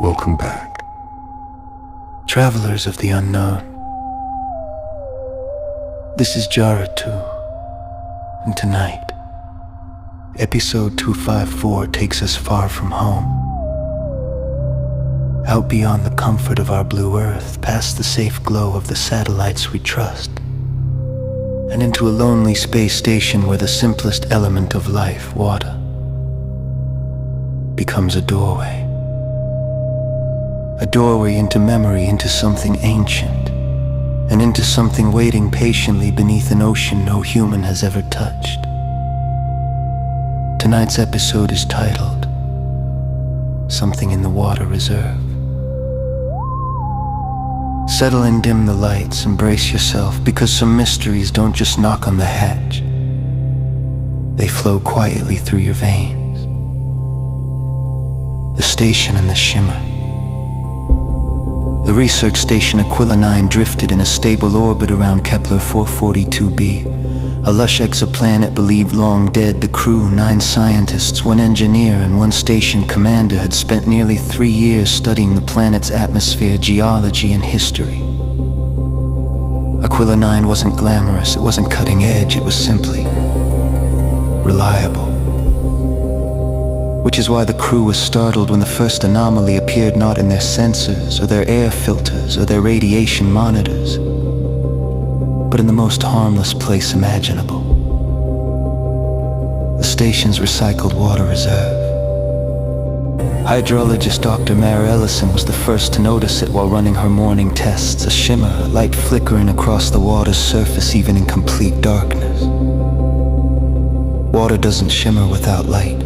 Welcome back. Travelers of the unknown. This is Jaratu, and tonight, episode 254 takes us far from home. Out beyond the comfort of our blue earth, past the safe glow of the satellites we trust, and into a lonely space station where the simplest element of life, water, becomes a doorway. A doorway into memory, into something ancient, and into something waiting patiently beneath an ocean no human has ever touched. Tonight's episode is titled, Something in the Water Reserve. Settle and dim the lights, embrace yourself, because some mysteries don't just knock on the hatch. They flow quietly through your veins. The station and the shimmer. The research station Aquila 9 drifted in a stable orbit around Kepler 442b, a lush exoplanet believed long dead. The crew, 9 scientists, 1 engineer and 1 station commander, had spent nearly 3 years studying the planet's atmosphere, geology, and history. Aquila 9 wasn't glamorous, it wasn't cutting edge, it was simply reliable. Which is why the crew was startled when the first anomaly appeared not in their sensors or their air filters or their radiation monitors, but in the most harmless place imaginable. The station's recycled water reserve. Hydrologist Dr. Mare Ellison was the first to notice it while running her morning tests, a shimmer, a light flickering across the water's surface even in complete darkness. Water doesn't shimmer without light.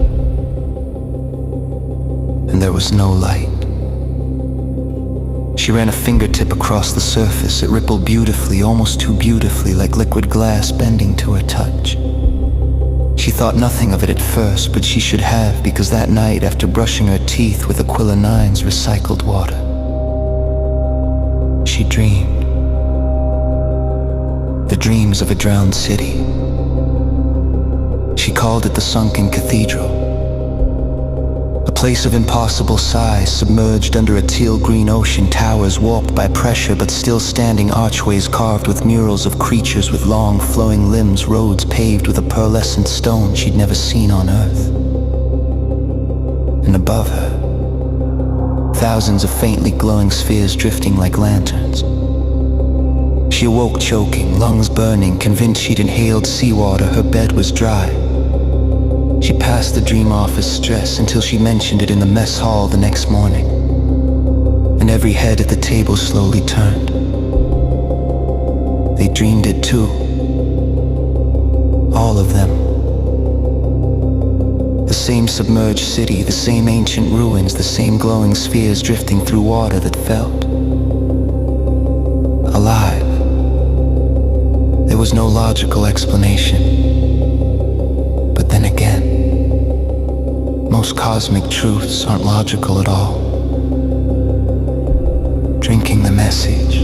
And there was no light. She ran a fingertip across the surface. It rippled beautifully, almost too beautifully, like liquid glass bending to her touch. She thought nothing of it at first, but she should have, because that night, after brushing her teeth with Aquila 9's recycled water, she dreamed. The dreams of a drowned city. She called it the Sunken Cathedral. A place of impossible size, submerged under a teal-green ocean, towers warped by pressure but still standing, archways carved with murals of creatures with long flowing limbs, roads paved with a pearlescent stone she'd never seen on Earth. And above her, thousands of faintly glowing spheres drifting like lanterns. She awoke choking, lungs burning, convinced she'd inhaled seawater. Her bed was dry. She passed the dream off as stress until she mentioned it in the mess hall the next morning, and every head at the table slowly turned. They dreamed it too. All of them. The same submerged city, the same ancient ruins, the same glowing spheres drifting through water that felt alive. There was no logical explanation. But then again, most cosmic truths aren't logical at all. Drinking the message.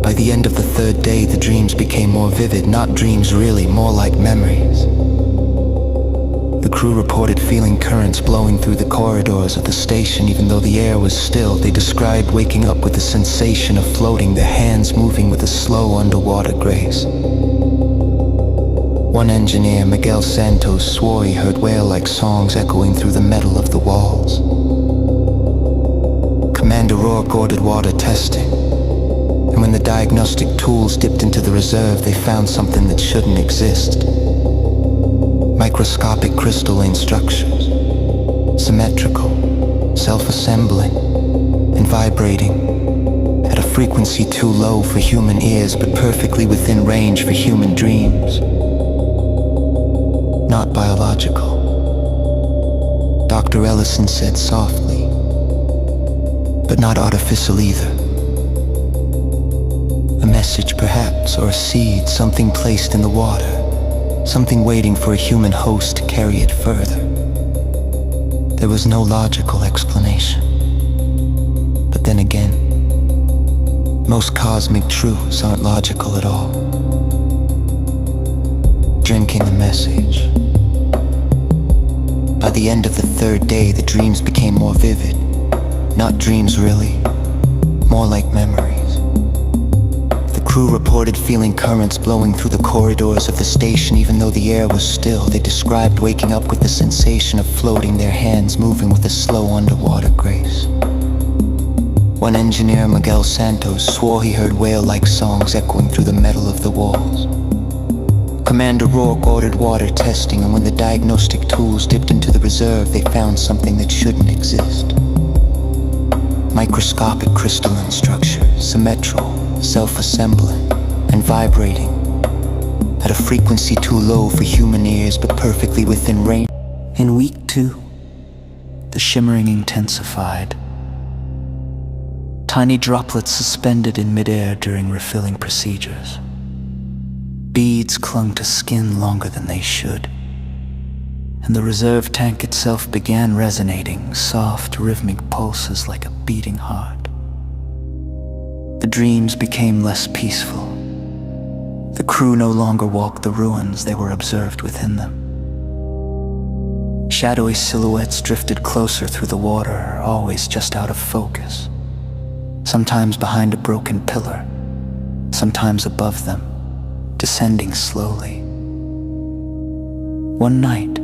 By the end of the 3rd day, the dreams became more vivid, not dreams really, more like memories. The crew reported feeling currents blowing through the corridors of the station even though the air was still. They described waking up with the sensation of floating, their hands moving with a slow underwater grace. One engineer, Miguel Santos, swore he heard whale-like songs echoing through the metal of the walls. Commander Rourke ordered water testing, and when the diagnostic tools dipped into the reserve, they found something that shouldn't exist. Microscopic crystalline structures, symmetrical, self-assembling, and vibrating at a frequency too low for human ears, but perfectly within range for human dreams. Not biological, Dr. Ellison said softly, but not artificial either. A message perhaps, or a seed, something placed in the water, something waiting for a human host to carry it further. There was no logical explanation. But then again, most cosmic truths aren't logical at all. Drinking the message. By the end of the third day, the dreams became more vivid. Not dreams really, more like memories. The crew reported feeling currents blowing through the corridors of the station even though the air was still. They described waking up with the sensation of floating, their hands moving with a slow underwater grace. One engineer, Miguel Santos, swore he heard whale-like songs echoing through the metal of the walls. Commander Rourke ordered water testing, and when the diagnostic tools dipped into the reserve, they found something that shouldn't exist. Microscopic crystalline structures, symmetrical, self-assembling, and vibrating at a frequency too low for human ears but perfectly within range. In week 2, the shimmering intensified. Tiny droplets suspended in midair during refilling procedures. Beads clung to skin longer than they should, and the reserve tank itself began resonating, soft, rhythmic pulses like a beating heart. The dreams became less peaceful. The crew no longer walked the ruins, they were observed within them. Shadowy silhouettes drifted closer through the water, always just out of focus. Sometimes behind a broken pillar, sometimes above them, descending slowly. One night,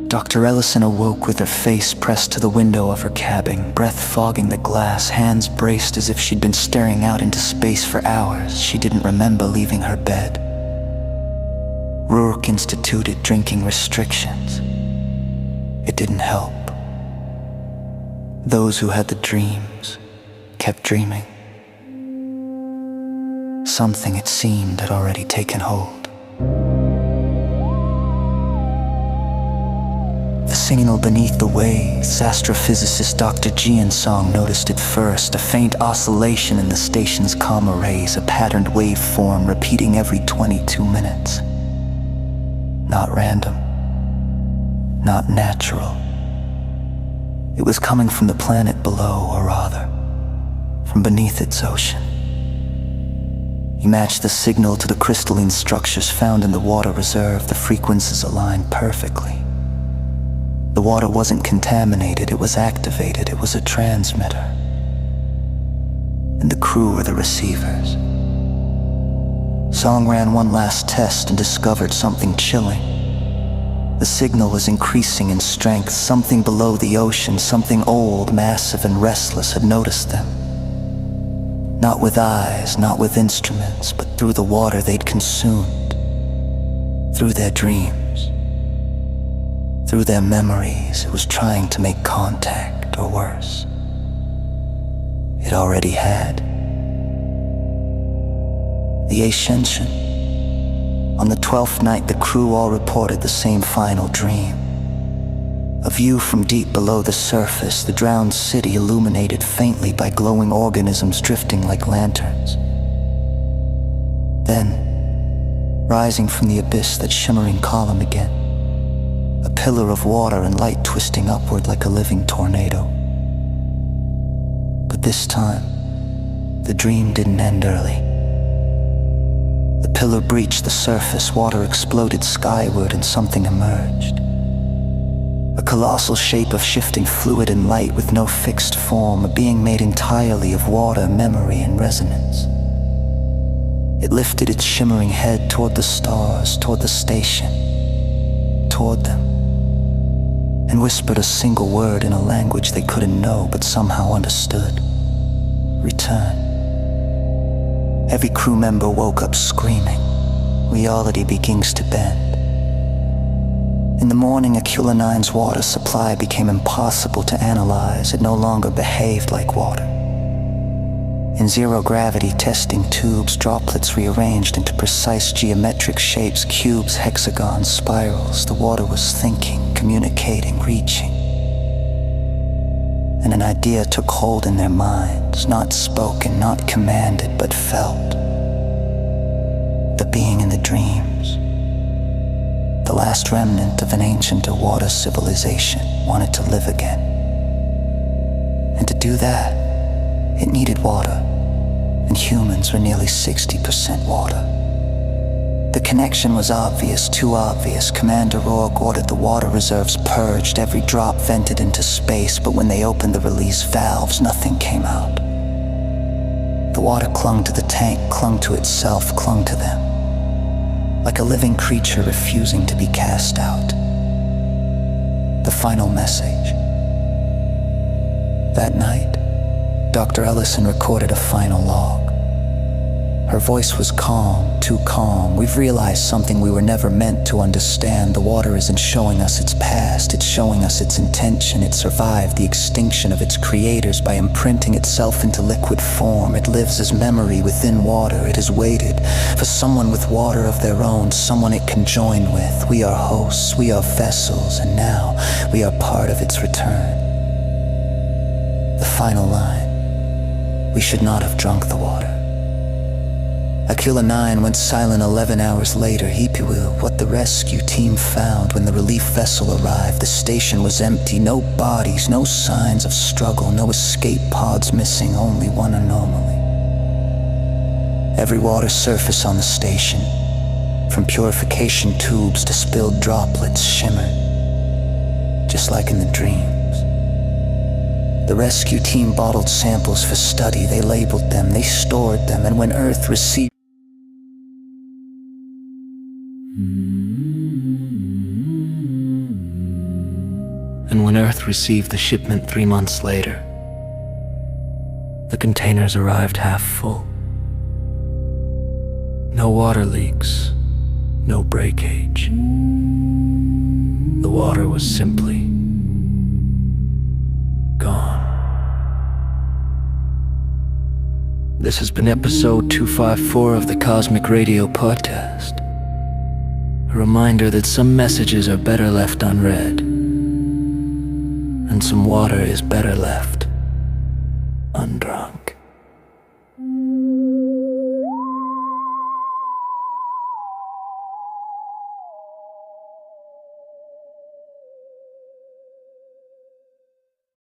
Dr. Ellison awoke with her face pressed to the window of her cabin, breath fogging the glass, hands braced as if she'd been staring out into space for hours. She didn't remember leaving her bed. Rourke instituted drinking restrictions. It didn't help. Those who had the dreams kept dreaming. Something, it seemed, had already taken hold. The signal beneath the waves, astrophysicist Dr. Jiansong noticed it first, a faint oscillation in the station's gamma rays, a patterned waveform repeating every 22 minutes. Not random, not natural. It was coming from the planet below, or rather, from beneath its ocean. He matched the signal to the crystalline structures found in the water reserve. The frequencies aligned perfectly. The water wasn't contaminated, it was activated, it was a transmitter. And the crew were the receivers. Song ran one last test and discovered something chilling. The signal was increasing in strength. Something below the ocean, something old, massive, and restless had noticed them. Not with eyes, not with instruments, but through the water they'd consumed. Through their dreams. Through their memories, it was trying to make contact, or worse. It already had. The Ascension. On the 12th night, the crew all reported the same final dream. A view from deep below the surface, the drowned city illuminated faintly by glowing organisms drifting like lanterns. Then, rising from the abyss, that shimmering column again. A pillar of water and light twisting upward like a living tornado. But this time, the dream didn't end early. The pillar breached the surface, water exploded skyward, and something emerged. A colossal shape of shifting fluid and light with no fixed form, a being made entirely of water, memory, and resonance. It lifted its shimmering head toward the stars, toward the station, toward them, and whispered a single word in a language they couldn't know but somehow understood. Return. Every crew member woke up screaming. Reality begins to bend. In the morning, Aquila 9's water supply became impossible to analyze. It no longer behaved like water. In zero-gravity testing tubes, droplets rearranged into precise geometric shapes, cubes, hexagons, spirals. The water was thinking, communicating, reaching. And an idea took hold in their minds, not spoken, not commanded, but felt. The being in the dreams. The last remnant of an ancient water civilization wanted to live again. And to do that, it needed water, and humans were nearly 60% water. The connection was obvious, too obvious. Commander Rourke ordered the water reserves purged, every drop vented into space, but when they opened the release valves, nothing came out. The water clung to the tank, clung to itself, clung to them, like a living creature refusing to be cast out. The final message. That night, Dr. Ellison recorded a final log. Her voice was calm, too calm. We've realized something we were never meant to understand. The water isn't showing us its past, it's showing us its intention. It survived the extinction of its creators by imprinting itself into liquid form. It lives as memory within water. It has waited for someone with water of their own, someone it can join with. We are hosts, we are vessels, and now we are part of its return. The final line. We should not have drunk the water. Aquila 9 went silent 11 hours later. Hipiwu, what the rescue team found when the relief vessel arrived. The station was empty, no bodies, no signs of struggle, no escape pods missing, only one anomaly. Every water surface on the station, from purification tubes to spilled droplets, shimmered, just like in the dreams. The rescue team bottled samples for study. They labeled them, they stored them, and when Earth received the shipment 3 months later, the containers arrived half full. No water leaks, no breakage. The water was simply gone. This has been episode 254 of the Cosmic Radio Podcast. A reminder that some messages are better left unread, and some water is better left undrunk.